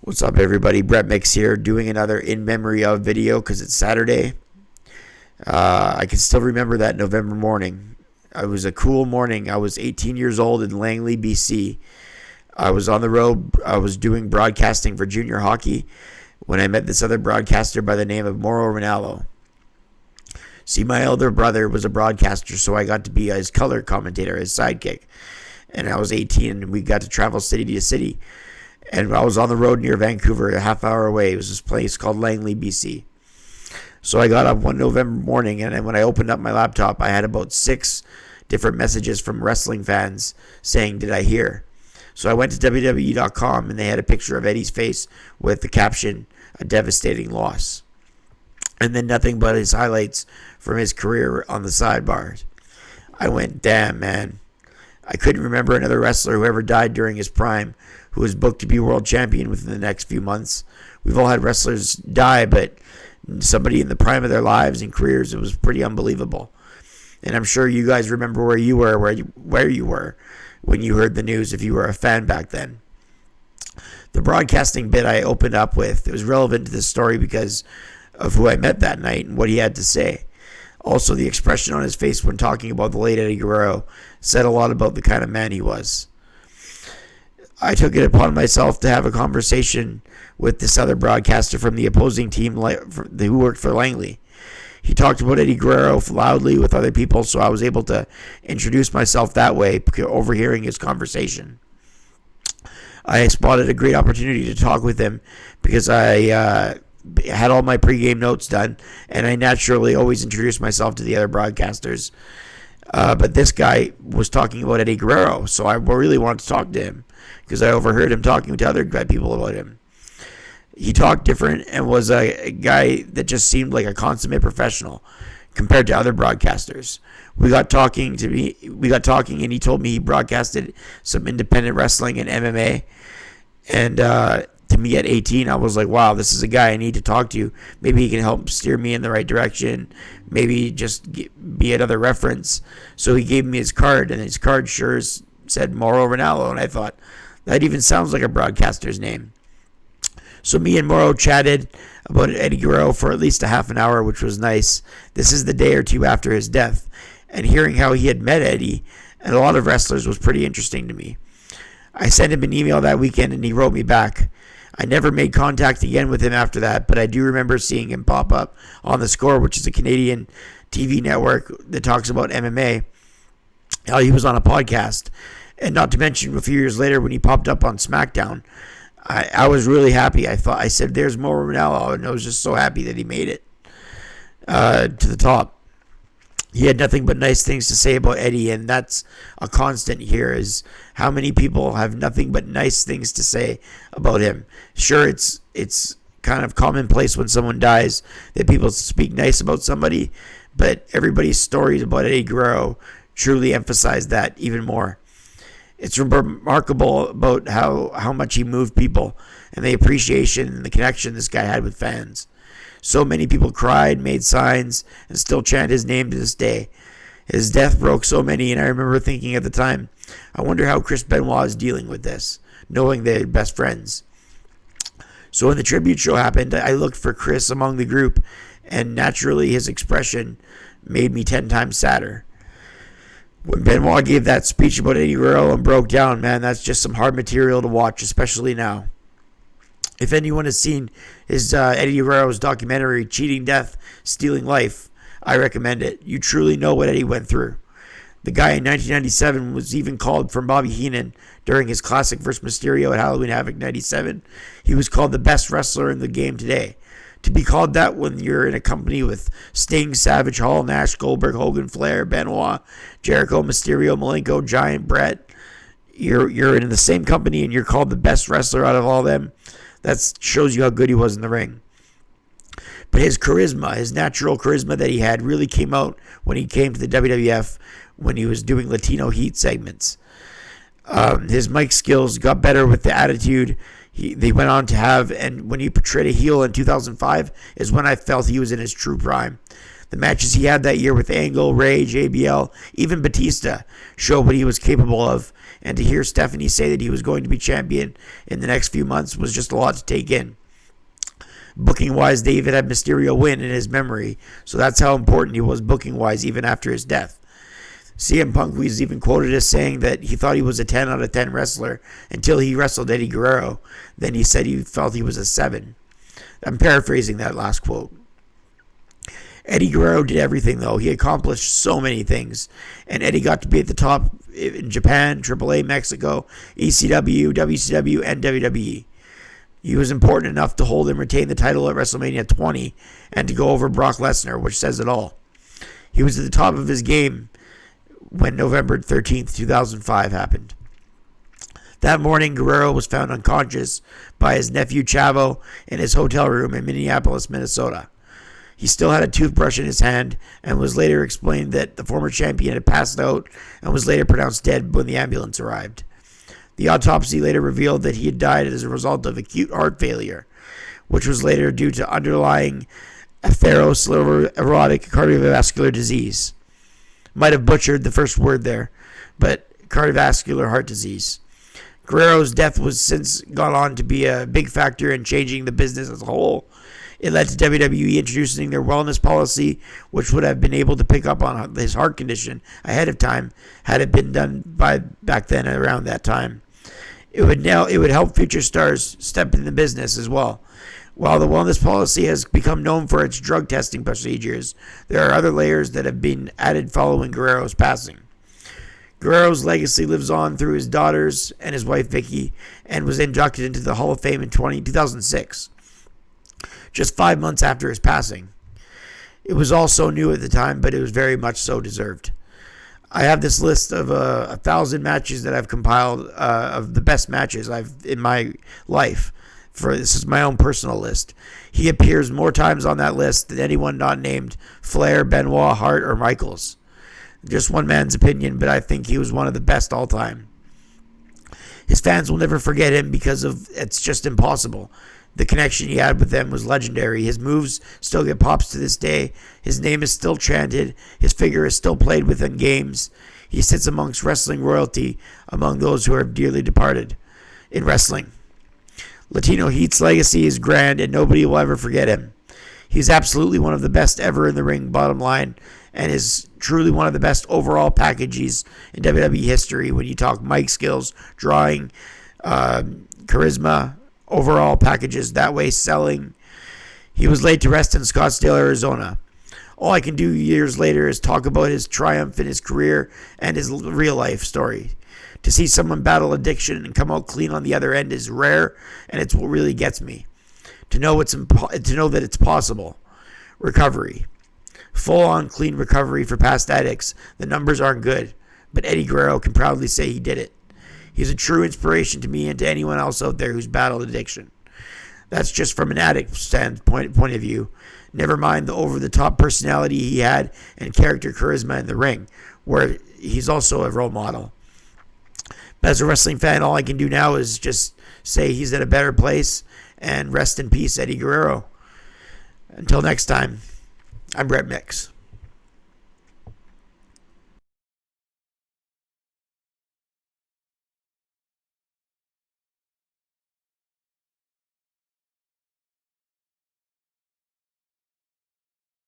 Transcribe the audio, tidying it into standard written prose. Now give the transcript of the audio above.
What's up, everybody? Brett Mix here, doing another in memory of video because it's Saturday. I can still remember that November morning. It was a cool morning. I was 18 years old in Langley, BC. I was on the road. I was doing broadcasting for junior hockey when I met this other broadcaster by the name of Mauro Ranallo. See, my elder brother was a broadcaster, so I got to be his color commentator, his sidekick. And I was 18, and we got to travel city to city. And I was on the road near Vancouver, a half hour away. It was this place called Langley, BC. So I got up one November morning, and when I opened up my laptop, I had about 6 different messages from wrestling fans saying, "Did I hear?" So I went to WWE.com, and they had a picture of Eddie's face with the caption, "A devastating loss." And then nothing but his highlights from his career on the sidebars. I went, damn, man. I couldn't remember another wrestler who ever died during his prime who was booked to be world champion within the next few months. We've all had wrestlers die, but somebody in the prime of their lives and careers, it was pretty unbelievable. And I'm sure you guys remember where you were when you heard the news, if you were a fan back then. The broadcasting bit I opened up with, it was relevant to this story because of who I met that night and what he had to say. Also, the expression on his face when talking about the late Eddie Guerrero said a lot about the kind of man he was. I took it upon myself to have a conversation with this other broadcaster from the opposing team who worked for Langley. He talked about Eddie Guerrero loudly with other people, so I was able to introduce myself that way, overhearing his conversation. I spotted a great opportunity to talk with him because I had all my pregame notes done, and I naturally always introduced myself to the other broadcasters. But this guy was talking about Eddie Guerrero, so I really wanted to talk to him because I overheard him talking to other people about him. He talked different and was a guy that just seemed like a consummate professional compared to other broadcasters. We got talking, and he told me he broadcasted some independent wrestling and MMA. And to me at 18, I was like, wow, this is a guy I need to talk to. Maybe he can help steer me in the right direction. Maybe just be another reference. So he gave me his card, and his card sure said Mauro Ranallo. And I thought, that even sounds like a broadcaster's name. So me and Mauro chatted about Eddie Guerrero for at least a half an hour, which was nice. This is the day or two after his death. And hearing how he had met Eddie and a lot of wrestlers was pretty interesting to me. I sent him an email that weekend, and he wrote me back. I never made contact again with him after that, but I do remember seeing him pop up on The Score, which is a Canadian TV network that talks about MMA. He was on a podcast. And not to mention, a few years later, when he popped up on SmackDown, I was really happy. I said, there's Mauro Ranallo, and I was just so happy that he made it to the top. He had nothing but nice things to say about Eddie, and that's a constant here, is how many people have nothing but nice things to say about him. Sure, it's kind of commonplace when someone dies that people speak nice about somebody, but everybody's stories about Eddie Guerrero truly emphasize that even more. It's remarkable about how much he moved people and the appreciation and the connection this guy had with fans. So many people cried, made signs, and still chant his name to this day. His death broke so many, and I remember thinking at the time, I wonder how Chris Benoit is dealing with this, knowing they're best friends. So when the tribute show happened, I looked for Chris among the group, and naturally his expression made me 10 times sadder. When Benoit gave that speech about Eddie Guerrero and broke down, man, that's just some hard material to watch, especially now. If anyone has seen his Eddie Guerrero's documentary, Cheating Death, Stealing Life, I recommend it. You truly know what Eddie went through. The guy in 1997 was even called from Bobby Heenan during his classic vs. Mysterio at Halloween Havoc 97. He was called the best wrestler in the game today. To be called that when you're in a company with Sting, Savage, Hall, Nash, Goldberg, Hogan, Flair, Benoit, Jericho, Mysterio, Malenko, Giant, Brett, you're in the same company and you're called the best wrestler out of all them. That shows you how good he was in the ring. But his charisma, his natural charisma that he had, really came out when he came to the WWF when he was doing Latino Heat segments. His mic skills got better with the attitude they went on to have, and when he portrayed a heel in 2005 is when I felt he was in his true prime. The matches he had that year with Angle, Ray, JBL, even Batista showed what he was capable of, and to hear Stephanie say that he was going to be champion in the next few months was just a lot to take in. Booking-wise, David had Mysterio win in his memory, so that's how important he was booking-wise even after his death. CM Punk was even quoted as saying that he thought he was a 10 out of 10 wrestler until he wrestled Eddie Guerrero. Then he said he felt he was a 7. I'm paraphrasing that last quote. Eddie Guerrero did everything, though. He accomplished so many things. And Eddie got to be at the top in Japan, AAA, Mexico, ECW, WCW, and WWE. He was important enough to hold and retain the title at WrestleMania 20 and to go over Brock Lesnar, which says it all. He was at the top of his game when November 13th, 2005 happened. That morning, Guerrero was found unconscious by his nephew Chavo in his hotel room in Minneapolis, Minnesota. He still had a toothbrush in his hand and was later explained that the former champion had passed out and was later pronounced dead when the ambulance arrived. The autopsy later revealed that he had died as a result of acute heart failure, which was later due to underlying atherosclerotic cardiovascular disease. Might have butchered the first word there, but cardiovascular heart disease. Guerrero's death was since gone on to be a big factor in changing the business as a whole. It led to WWE introducing their wellness policy, which would have been able to pick up on his heart condition ahead of time had it been done by back then around that time. It would help future stars step in the business as well. While the wellness policy has become known for its drug testing procedures, there are other layers that have been added following Guerrero's passing. Guerrero's legacy lives on through his daughters and his wife Vicky, and was inducted into the Hall of Fame in 2006, just 5 months after his passing. It was all so new at the time, but it was very much so deserved. I have this list of 1,000 matches that I've compiled of the best matches I've in my life. This is my own personal list. He appears more times on that list than anyone not named Flair, Benoit, Hart, or Michaels. Just one man's opinion, but I think he was one of the best all time. His fans will never forget him because of it's just impossible. The connection he had with them was legendary. His moves still get pops to this day. His name is still chanted. His figure is still played with in games. He sits amongst wrestling royalty, among those who are dearly departed in wrestling. Latino Heat's legacy is grand, and nobody will ever forget him. He's absolutely one of the best ever in the ring, bottom line, and is truly one of the best overall packages in WWE history when you talk mic skills, drawing, charisma, overall packages that way, selling. He was laid to rest in Scottsdale, Arizona. All I can do years later is talk about his triumph in his career and his real life story. To see someone battle addiction and come out clean on the other end is rare, and it's what really gets me. To know that it's possible. Recovery. Full-on clean recovery for past addicts. The numbers aren't good, but Eddie Guerrero can proudly say he did it. He's a true inspiration to me and to anyone else out there who's battled addiction. That's just from an addict standpoint of view. Never mind the over-the-top personality he had and character charisma in the ring, where he's also a role model. But as a wrestling fan, all I can do now is just say he's in a better place, and rest in peace, Eddie Guerrero. Until next time, I'm Brett Mix.